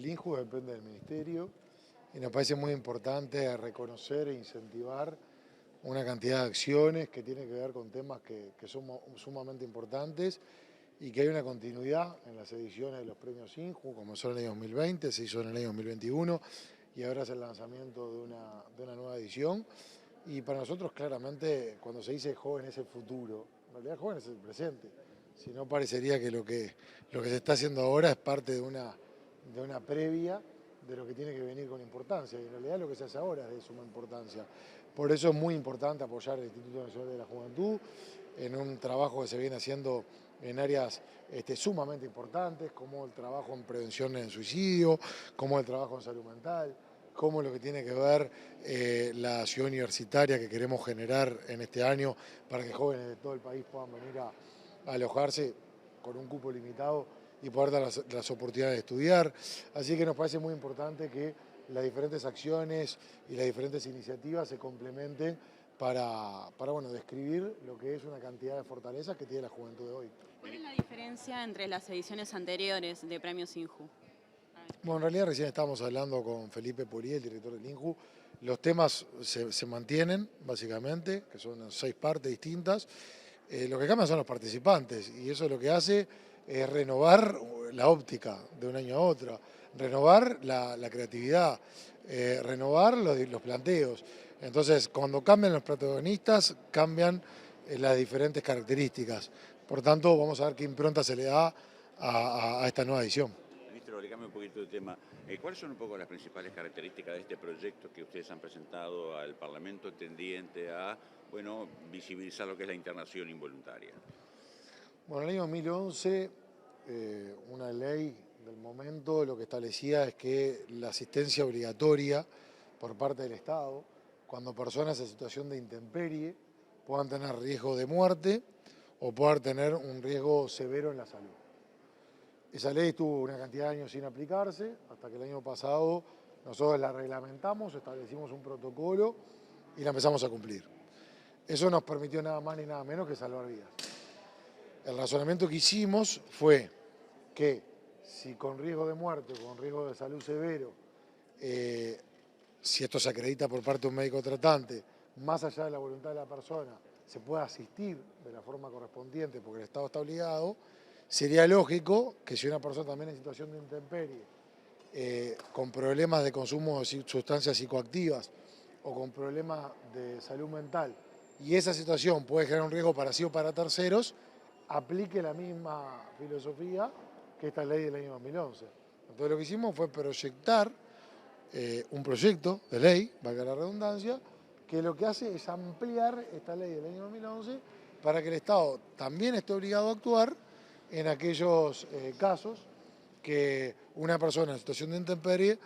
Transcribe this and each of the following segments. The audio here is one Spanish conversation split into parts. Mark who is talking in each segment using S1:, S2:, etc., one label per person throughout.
S1: INJU depende del Ministerio y nos parece muy importante reconocer e incentivar una cantidad de acciones que tienen que ver con temas que son sumamente importantes y que hay una continuidad en las ediciones de los premios INJU, comenzó en el año 2020, se hizo en el año 2021 y ahora es el lanzamiento de una nueva edición. Y para nosotros claramente cuando se dice joven es el futuro, en realidad joven es el presente. Si no parecería que lo que se está haciendo ahora es parte de una previa de lo que tiene que venir con importancia. Y en realidad lo que se hace ahora es de suma importancia. Por eso es muy importante apoyar el Instituto Nacional de la Juventud en un trabajo que se viene haciendo en áreas sumamente importantes, como el trabajo en prevención en suicidio, como el trabajo en salud mental, como lo que tiene que ver la ciudad universitaria que queremos generar en este año para que jóvenes de todo el país puedan venir a alojarse con un cupo limitado y poder dar las oportunidades de estudiar. Así que nos parece muy importante que las diferentes acciones y las diferentes iniciativas se complementen para bueno, describir lo que es una cantidad de fortalezas que tiene la juventud de hoy.
S2: ¿Cuál es la diferencia entre las ediciones anteriores de Premios INJU?
S1: Bueno, en realidad recién estábamos hablando con Felipe Porí, el director del INJU. Los temas se mantienen, básicamente, que son 6 partes distintas. Lo que cambia son los participantes y eso lo que hace es renovar la óptica de un año a otro, renovar la creatividad, renovar los planteos. Entonces, cuando cambian los protagonistas, cambian las diferentes características. Por tanto, vamos a ver qué impronta se le da a esta nueva edición.
S3: Ministro, le cambio un poquito de tema. ¿Cuáles son un poco las principales características de este proyecto que ustedes han presentado al Parlamento tendiente a, bueno, visibilizar lo que es la internación involuntaria?
S1: Bueno, en el año 2011, una ley del momento lo que establecía es que la asistencia obligatoria por parte del Estado, cuando personas en situación de intemperie puedan tener riesgo de muerte o puedan tener un riesgo severo en la salud. Esa ley estuvo una cantidad de años sin aplicarse, hasta que el año pasado nosotros la reglamentamos, establecimos un protocolo y la empezamos a cumplir. Eso nos permitió nada más ni nada menos que salvar vidas. El razonamiento que hicimos fue que si con riesgo de muerte o con riesgo de salud severo, si esto se acredita por parte de un médico tratante, más allá de la voluntad de la persona, se puede asistir de la forma correspondiente porque el Estado está obligado, sería lógico que si una persona también en situación de intemperie, con problemas de consumo de sustancias psicoactivas o con problemas de salud mental, y esa situación puede generar un riesgo para sí o para terceros, aplique la misma filosofía que esta ley del año 2011. Entonces lo que hicimos fue proyectar un proyecto de ley, valga la redundancia, que lo que hace es ampliar esta ley del año 2011 para que el Estado también esté obligado a actuar en aquellos casos que una persona en situación de intemperie,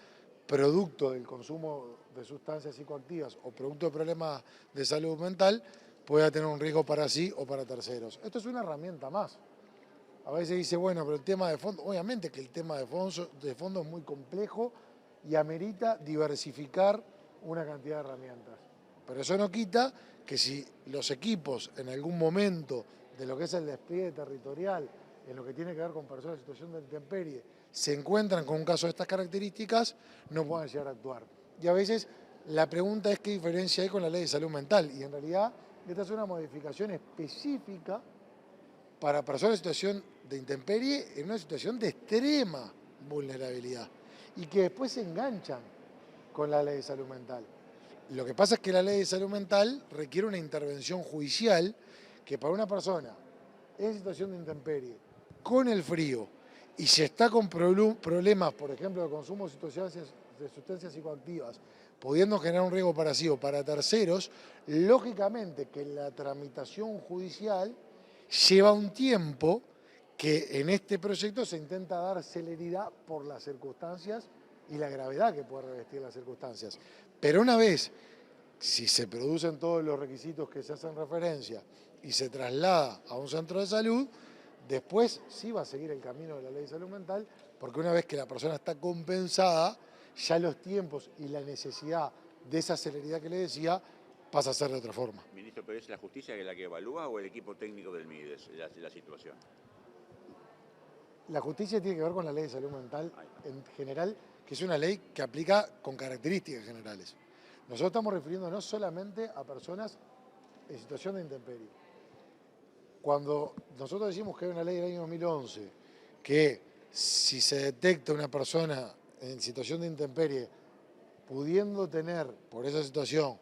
S1: producto del consumo de sustancias psicoactivas o producto de problemas de salud mental, pueda tener un riesgo para sí o para terceros. Esto es una herramienta más. A veces dice, bueno, pero el tema de fondo, obviamente que el tema de fondo es muy complejo y amerita diversificar una cantidad de herramientas. Pero eso no quita que si los equipos en algún momento de lo que es el despliegue territorial, en lo que tiene que ver con personas en situación de intemperie, se encuentran con un caso de estas características, no puedan llegar a actuar. Y a veces la pregunta es qué diferencia hay con la ley de salud mental. Y en realidad esta es una modificación específica para personas en situación de intemperie en una situación de extrema vulnerabilidad y que después se enganchan con la ley de salud mental. Lo que pasa es que la ley de salud mental requiere una intervención judicial que para una persona en situación de intemperie, con el frío, y si está con problemas, por ejemplo, de consumo de sustancias psicoactivas, pudiendo generar un riesgo para sí o para terceros, lógicamente que la tramitación judicial lleva un tiempo que en este proyecto se intenta dar celeridad por las circunstancias y la gravedad que puede revestir las circunstancias. Pero una vez, si se producen todos los requisitos que se hacen referencia y se traslada a un centro de salud, después sí va a seguir el camino de la ley de salud mental, porque una vez que la persona está compensada, ya los tiempos y la necesidad de esa celeridad que le decía pasa a ser de otra forma.
S3: Ministro, ¿pero es la justicia la que evalúa o el equipo técnico del MIDES la situación?
S1: La justicia tiene que ver con la ley de salud mental en general que es una ley que aplica con características generales. Nosotros estamos refiriéndonos solamente a personas en situación de intemperie. Cuando nosotros decimos que hay una ley del año 2011 que si se detecta una persona en situación de intemperie pudiendo tener por esa situación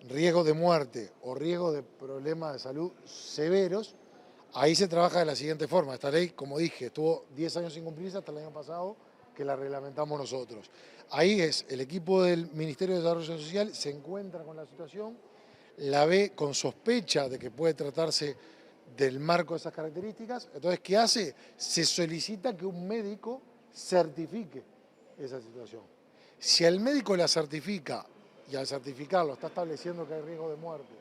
S1: riesgo de muerte o riesgo de problemas de salud severos, ahí se trabaja de la siguiente forma. Esta ley, como dije, estuvo 10 años sin cumplirse hasta el año pasado que la reglamentamos nosotros. Ahí es, el equipo del Ministerio de Desarrollo Social se encuentra con la situación, la ve con sospecha de que puede tratarse del marco de esas características. Entonces, ¿qué hace? Se solicita que un médico certifique esa situación. Si el médico la certifica y al certificarlo está estableciendo que hay riesgo de muerte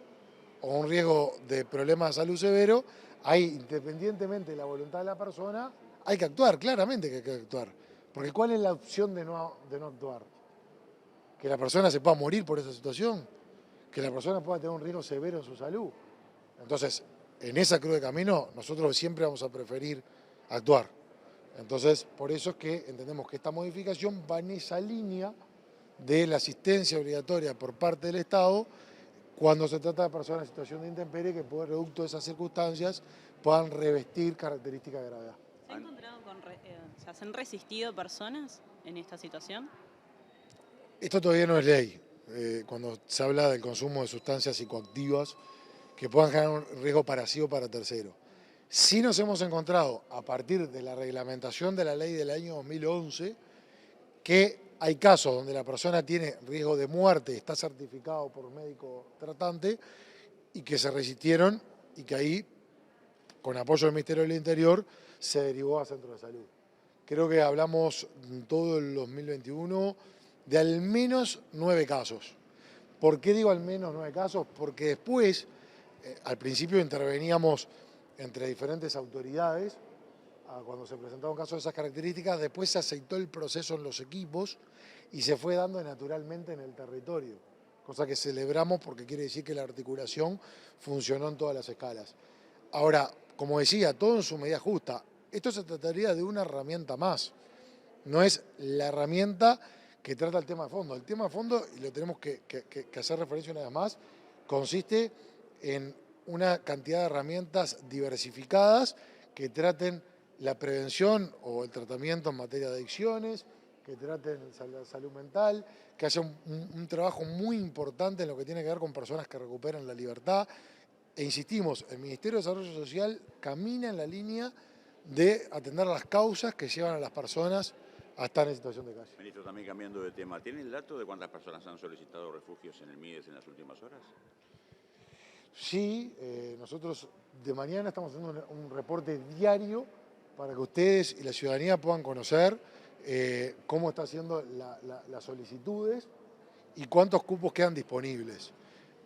S1: o un riesgo de problemas de salud severo, ahí, independientemente de la voluntad de la persona, hay que actuar, claramente que hay que actuar. Porque ¿cuál es la opción de no actuar? Que la persona se pueda morir por esa situación, que la persona pueda tener un riesgo severo en su salud. Entonces, en esa cruz de camino, nosotros siempre vamos a preferir actuar. Entonces, por eso es que entendemos que esta modificación va en esa línea de la asistencia obligatoria por parte del Estado cuando se trata de personas en situación de intemperie que, producto de esas circunstancias, puedan revestir características de gravedad.
S2: ¿Se ha encontrado o sea, ¿se han resistido personas en esta situación?
S1: Esto todavía no es ley. Cuando se habla del consumo de sustancias psicoactivas que puedan generar un riesgo para sí o para tercero. Sí nos hemos encontrado, a partir de la reglamentación de la ley del año 2011, que hay casos donde la persona tiene riesgo de muerte, está certificado por un médico tratante, y que se resistieron y que ahí, con apoyo del Ministerio del Interior, se derivó a centros de salud. Creo que hablamos en todo el 2021 de al menos 9 casos. ¿Por qué digo al menos 9 casos? Porque después, al principio interveníamos entre diferentes autoridades, cuando se presentaba un caso de esas características, después se aceitó el proceso en los equipos y se fue dando naturalmente en el territorio, cosa que celebramos porque quiere decir que la articulación funcionó en todas las escalas. Ahora, como decía, todo en su medida justa. Esto se trataría de una herramienta más, no es la herramienta que trata el tema de fondo. El tema de fondo, y lo tenemos que hacer referencia una vez más, consiste en una cantidad de herramientas diversificadas que traten la prevención o el tratamiento en materia de adicciones, que traten la salud mental, que haya un trabajo muy importante en lo que tiene que ver con personas que recuperan la libertad. E insistimos, el Ministerio de Desarrollo Social camina en la línea de atender las causas que llevan a las personas a estar en situación de calle.
S3: Ministro, también cambiando de tema, ¿tiene el dato de cuántas personas han solicitado refugios en el MIDES en las últimas horas?
S1: Sí, nosotros de mañana estamos haciendo un reporte diario para que ustedes y la ciudadanía puedan conocer cómo está haciendo las solicitudes y cuántos cupos quedan disponibles.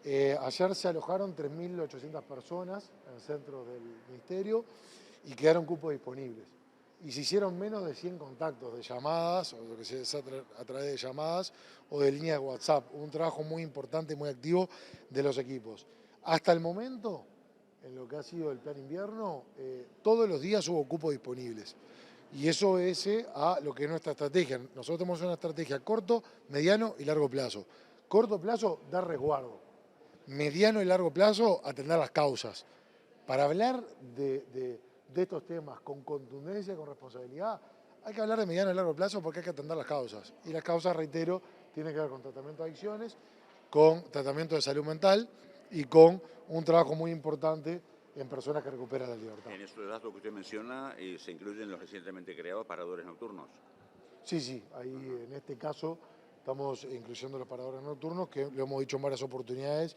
S1: Ayer se alojaron 3.800 personas en el centro del Ministerio y quedaron cupos disponibles. Y se hicieron menos de 100 contactos de llamadas, o lo que se hace a través de llamadas o de líneas de WhatsApp. Un trabajo muy importante y muy activo de los equipos. Hasta el momento, en lo que ha sido el plan invierno, todos los días hubo cupos disponibles. Y eso obedece a lo que es nuestra estrategia. Nosotros tenemos una estrategia corto, mediano y largo plazo. Corto plazo, dar resguardo. Mediano y largo plazo, atender las causas. Para hablar de estos temas con contundencia y con responsabilidad, hay que hablar de mediano y largo plazo porque hay que atender las causas. Y las causas, reitero, tienen que ver con tratamiento de adicciones, con tratamiento de salud mental y con un trabajo muy importante en personas que recuperan la libertad.
S3: En estos datos que usted menciona, ¿se incluyen los recientemente creados paradores nocturnos?
S1: Sí, ahí en este caso estamos incluyendo los paradores nocturnos, que lo hemos dicho en varias oportunidades,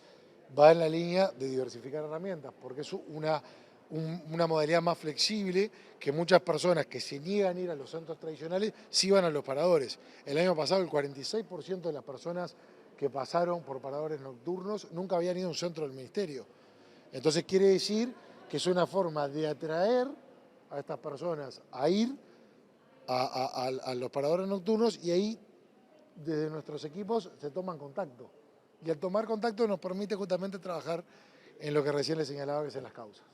S1: va en la línea de diversificar herramientas, porque es una modalidad más flexible que muchas personas que se niegan a ir a los centros tradicionales sí van a los paradores. El año pasado el 46% de las personas que pasaron por paradores nocturnos nunca habían ido a un centro del Ministerio. Entonces quiere decir que es una forma de atraer a estas personas a ir a los paradores nocturnos y ahí desde nuestros equipos se toman contacto. Y al tomar contacto nos permite justamente trabajar en lo que recién les señalaba, que es en las causas.